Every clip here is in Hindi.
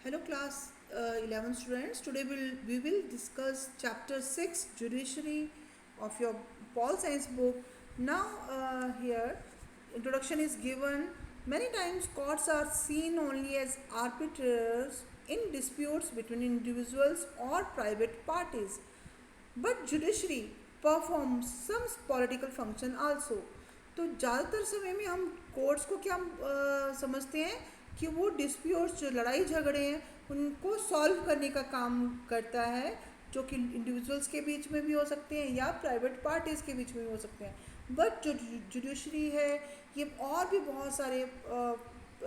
Hello class 11 students. Today we will discuss chapter 6 judiciary of your Pol Science book. Now here introduction is given. Many times courts are seen only as arbiters in disputes between individuals or private parties. But judiciary performs some political function also. तो ज़्यादातर समय में हम कोर्ट्स को क्या समझते हैं कि वो डिस्प्यूट्स जो लड़ाई झगड़े हैं उनको सॉल्व करने का काम करता है, जो कि इंडिविजुअल्स के बीच में भी हो सकते हैं या प्राइवेट पार्टीज़ के बीच में भी हो सकते हैं। बट जो जुडिशरी है ये और भी बहुत सारे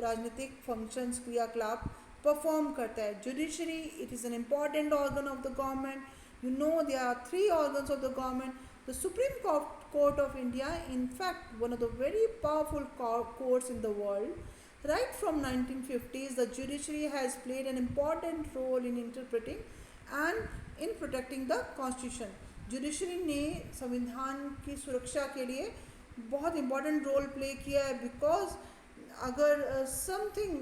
राजनीतिक फंक्शंस क्रियाकलाप परफॉर्म करता है। Judiciary it is an important organ of the government. You know there are three organs of the government. The Supreme Court of India, in fact, one of the very powerful courts in the world. Right from 1950s, the judiciary has played an important role in interpreting and in protecting the constitution. Judiciary ने संविधान की सुरक्षा के लिए बहुत important role play किया है, because अगर something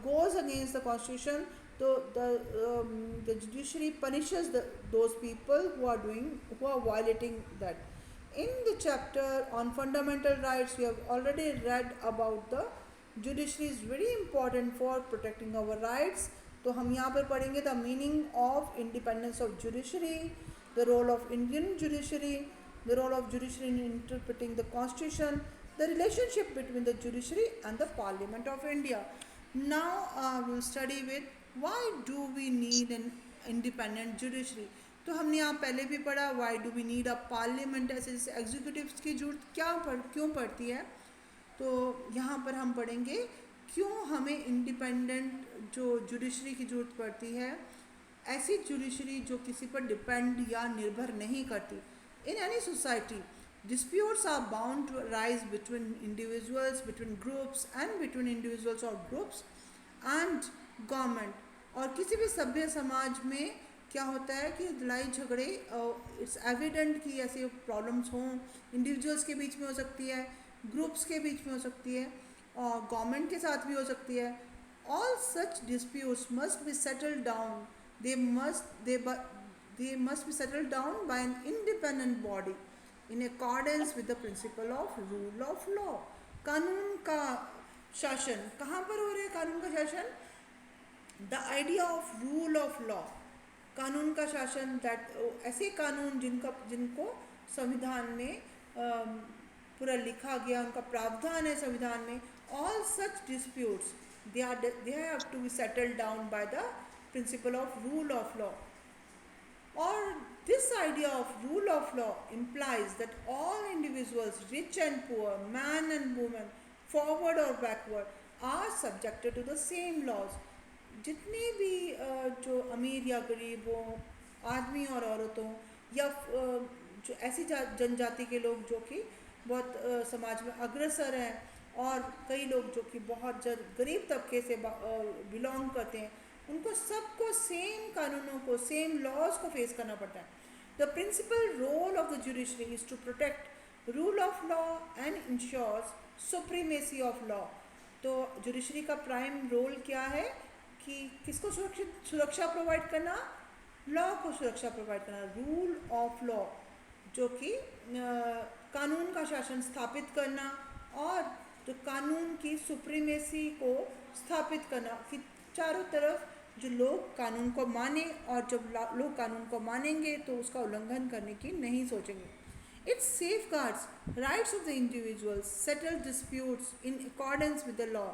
goes against the constitution, so the judiciary punishes those people who are violating that. In the chapter on fundamental rights, we have already read about the judiciary is very important for protecting our rights. तो हम यहाँ पर पढ़ेंगे the meaning of independence of judiciary, the role of Indian judiciary, the role of judiciary in interpreting the constitution, the relationship between the judiciary and the Parliament of India. Now we'll study with why do we need an independent judiciary. तो हमने यहाँ पहले भी पढ़ा why do we need a parliament, ऐसे जैसे एग्जीक्यूटिव्स की जरूरत क्यों पड़ती है. तो यहाँ पर हम पढ़ेंगे क्यों हमें इंडिपेंडेंट जो जुडिशरी की ज़रूरत पड़ती है, ऐसी जुडिशरी जो किसी पर डिपेंड या निर्भर नहीं करती. In any society disputes are bound to arise between individuals, between groups and between individuals or groups and government. और किसी भी सभ्य समाज में क्या होता है कि लड़ाई झगड़े इट्स एविडेंट कि ऐसे प्रॉब्लम्स हों, इंडिविजुअल्स के बीच में हो सकती है, ग्रुप्स के बीच में हो सकती है और गवर्नमेंट के साथ भी हो सकती है. All such disputes must be settled down, they must be settled down by an independent body in accordance with the principle of rule of law. कानून का शासन कहाँ पर हो रहा है? कानून का शासन, the idea of rule of law, कानून का शासन, that ऐसे कानून जिनको संविधान में पूरा लिखा गया, उनका प्रावधान है संविधान में. all such disputes they have to be settled down by the principle of rule of law. Or this idea of rule of law implies that all individuals, rich and poor, man and woman, forward or backward, are subjected to the same laws. जितने भी जो अमीर या गरीब हो, आदमी और औरतों, या जो ऐसी जनजाति के लोग जो कि बहुत समाज में अग्रसर हैं, और कई लोग जो कि बहुत गरीब तबके से बिलोंग करते हैं, उनको सबको सेम कानूनों को, सेम लॉज को फेस करना पड़ता है. The principal role of the judiciary is to protect rule of law and insures supremacy of law. तो जुडिशरी का प्राइम रोल क्या है कि किसको सुरक्षा प्रोवाइड करना? लॉ को सुरक्षा प्रोवाइड करना, रूल ऑफ लॉ, जो कि कानून का शासन स्थापित करना और जो कानून की सुप्रीमेसी को स्थापित करना कि चारों तरफ जो लोग कानून को माने, और जब लोग कानून को मानेंगे तो उसका उल्लंघन करने की नहीं सोचेंगे. It safeguards rights of the individuals, settle disputes in accordance with the law.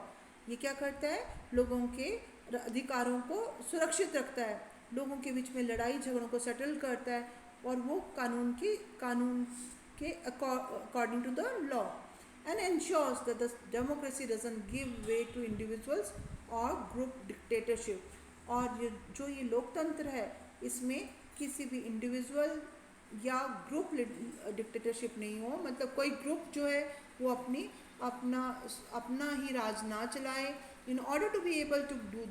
ये क्या करता है? लोगों के अधिकारों को सुरक्षित रखता है, लोगों के बीच में लड़ाई झगड़ों को सेटल करता है, और वो कानून के according to the law, and ensures that the democracy doesn't give way to individuals or group dictatorship. और जो ये लोकतंत्र है, इसमें किसी भी इंडिविजुअल या ग्रुप डिक्टेटरशिप नहीं हो. मतलब कोई ग्रुप जो है वो अपना ही राज ना चलाए. In order to be able to do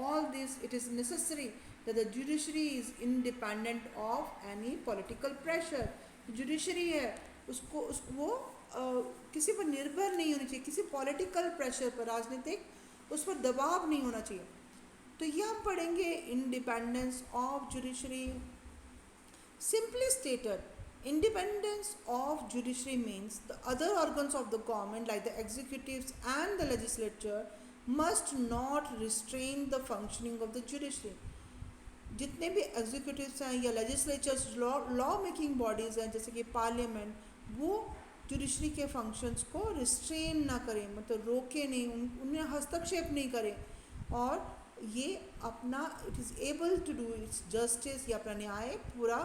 all this, it is necessary that the judiciary is independent of any political pressure. Judiciary है उसको वो किसी पर निर्भर नहीं होनी चाहिए, किसी पॉलिटिकल प्रेशर पर, राजनीतिक उस पर दबाव नहीं होना चाहिए. तो ये हम पढ़ेंगे independence of judiciary. Simply stated, independence of judiciary means the other organs of the government, like the executives and the legislature, must not restrain the functioning of the judiciary. जितने भी एग्जीक्यूटिव्स हैं या लेजिस्लेचर्स लॉ मेकिंग बॉडीज़ हैं जैसे कि पार्लियामेंट, वो जुडिशरी के फंक्शंस को रिस्ट्रेन ना करें, मतलब रोके नहीं, उनमें हस्तक्षेप नहीं करें, और ये अपना it is able to do its justice या अपना न्याय पूरा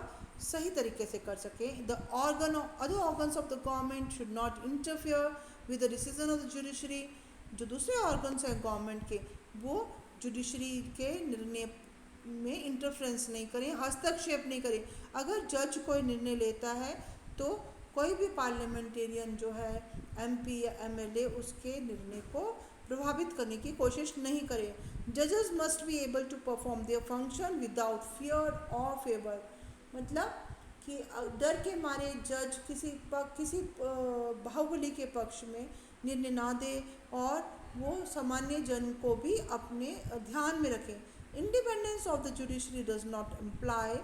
सही तरीके से कर सकें. The other organs of the government should not interfere with the decision of the judiciary. जो दूसरे ऑर्गन्स हैं गवर्नमेंट के, वो जुडिशरी के निर्णय में इंटरफेरेंस नहीं करें, हस्तक्षेप नहीं करें. अगर जज कोई निर्णय लेता है तो कोई भी पार्लियामेंटेरियन जो है, एमपी या एमएलए, उसके निर्णय को प्रभावित करने की कोशिश नहीं करे. जजेस must be able to perform their function without fear और फेवर. मतलब कि डर के मारे जज किसी बाहुबली के पक्ष में निर्णय ना दे और वो सामान्य जन को भी अपने ध्यान में रखें. Independence of the judiciary does not imply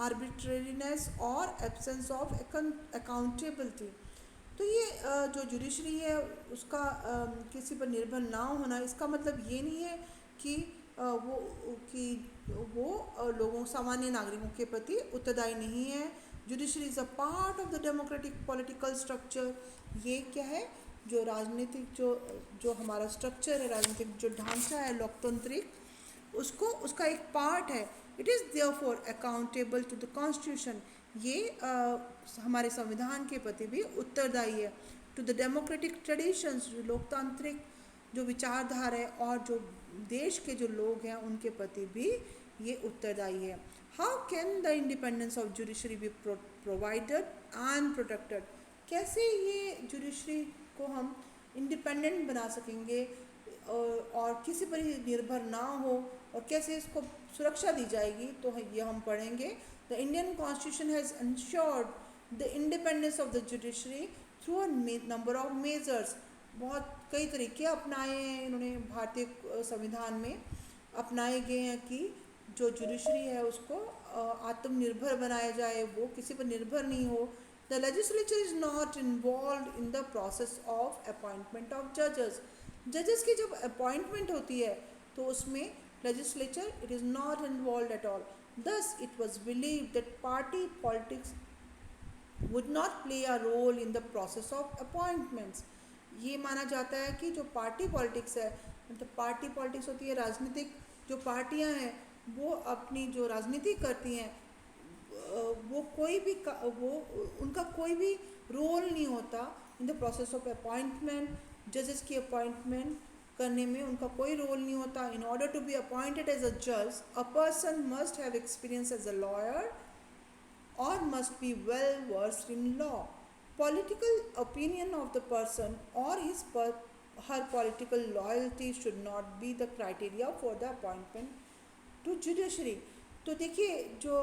arbitrariness और एब्सेंस ऑफ अकाउंटेबिलिटी. तो ये जो जुडिशरी है उसका किसी पर निर्भर ना होना, इसका मतलब ये नहीं है कि वो लोगों, सामान्य नागरिकों के प्रति उत्तरदायी नहीं है. Judiciary is a part of the democratic political structure. ये क्या है, जो राजनीतिक जो हमारा स्ट्रक्चर है, राजनीतिक जो ढांचा है लोकतांत्रिक, उसका एक पार्ट है. It is therefore accountable to the constitution. ये हमारे संविधान के प्रति भी उत्तरदायी है. टू द डेमोक्रेटिक ट्रेडिशंस, जो लोकतांत्रिक जो विचारधारा है और जो देश के जो लोग हैं उनके प्रति भी ये उत्तरदायी है. How can the independence of judiciary be provided and protected. कैसे ये जुडिशरी को हम इंडिपेंडेंट बना सकेंगे और किसी पर ही निर्भर ना हो, और कैसे इसको सुरक्षा दी जाएगी, तो ये हम पढ़ेंगे. The Indian constitution has insured the independence of the judiciary through a number of measures. बहुत कई तरीके अपनाए हैं इन्होंने, भारतीय संविधान में अपनाए गए हैं कि जो जुडिशरी है उसको आत्मनिर्भर बनाया जाए, वो किसी पर निर्भर नहीं हो. The legislature is not involve in the process of appointment of जजेस. जजेस की जब अपॉइंटमेंट होती है तो उसमें legislature it is not involve at all. Thus it was believe that party politics would not play a role in the process of appointments. ये माना जाता है कि जो पार्टी पॉलिटिक्स है, मतलब पार्टी पॉलिटिक्स होती है, राजनीतिक जो पार्टियां हैं वो अपनी जो राजनीति करती हैं, वो उनका कोई भी रोल नहीं होता इन द प्रोसेस ऑफ अपॉइंटमेंट. जजेस की अपॉइंटमेंट करने में उनका कोई रोल नहीं होता. In order to be appointed as a जज, a person must have experience as a lawyer or must be well versed in law. Political opinion of the person or her political loyalty should not be the criteria for the appointment to judiciary. तो देखिए, जो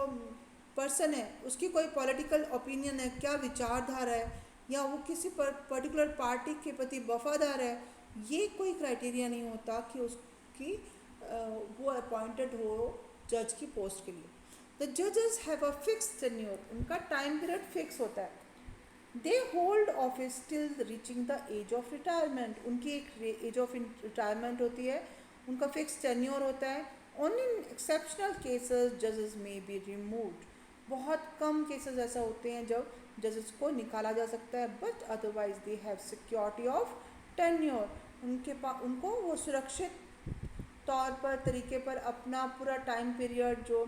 पर्सन है उसकी कोई पॉलिटिकल ओपिनियन है, क्या विचारधारा है, या वो किसी पर्टिकुलर पार्टी के प्रति वफादार है, ये कोई क्राइटेरिया नहीं होता कि उसकी वो अपॉइंटेड हो जज की पोस्ट के लिए. The judges have a fixed tenure. उनका टाइम पीरियड फिक्स होता है. They hold office till reaching the age of retirement. उनकी एक एज ऑफ रिटायरमेंट होती है, उनका फिक्स टेन्योर होता है. Only in exceptional cases judges may be removed. बहुत कम केसेस ऐसा होते हैं जब जजेस को निकाला जा सकता है, but otherwise they have security of tenure. उनको वो सुरक्षित तौर पर तरीके पर अपना पूरा टाइम पीरियड जो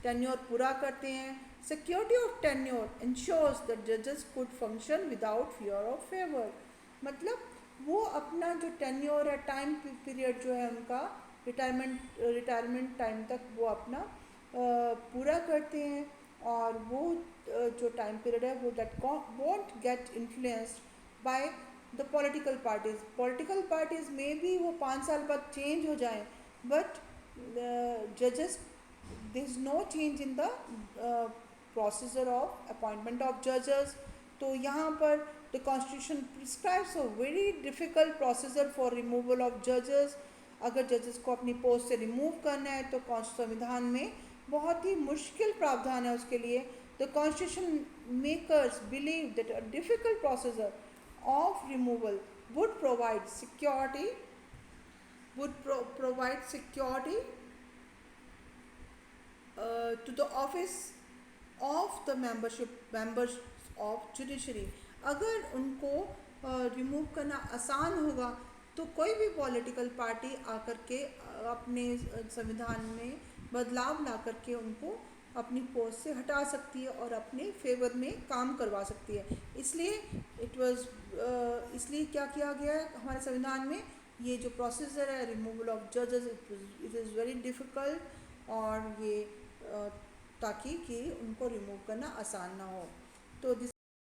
टेन्योर पूरा करते हैं. Security of tenure ensures that जजेस could function without fear of favour. मतलब वो अपना जो टेन्योर है, टाइम पीरियड जो है उनका, रिटायरमेंट टाइम तक वो अपना पूरा करते हैं, और वो जो टाइम पीरियड है वो that want get influenced by the political parties. Political parties में भी वो 5 साल बाद चेंज हो जाएं, बट जजेस there is no change in the procedure of appointment of judges. तो यहाँ पर the constitution prescribes a very difficult procedure for removal of judges. अगर जजेस को अपनी पोस्ट से रिमूव करना है तो संविधान में बहुत ही मुश्किल प्रावधान है उसके लिए. The constitution makers believe that a difficult procedure of removal would provide security provide security to the office of the members of judiciary. अगर उनको रिमूव करना आसान होगा तो कोई भी पॉलिटिकल पार्टी आकर के अपने संविधान में बदलाव ला करके उनको अपनी पोस्ट से हटा सकती है और अपने फेवर में काम करवा सकती है. इसलिए क्या किया गया है हमारे संविधान में, ये जो प्रोसीजर है रिमूवल ऑफ जजेस, इट इज़ वेरी डिफ़िकल्ट, और ये ताकि कि उनको रिमूव करना आसान ना हो. तो दिस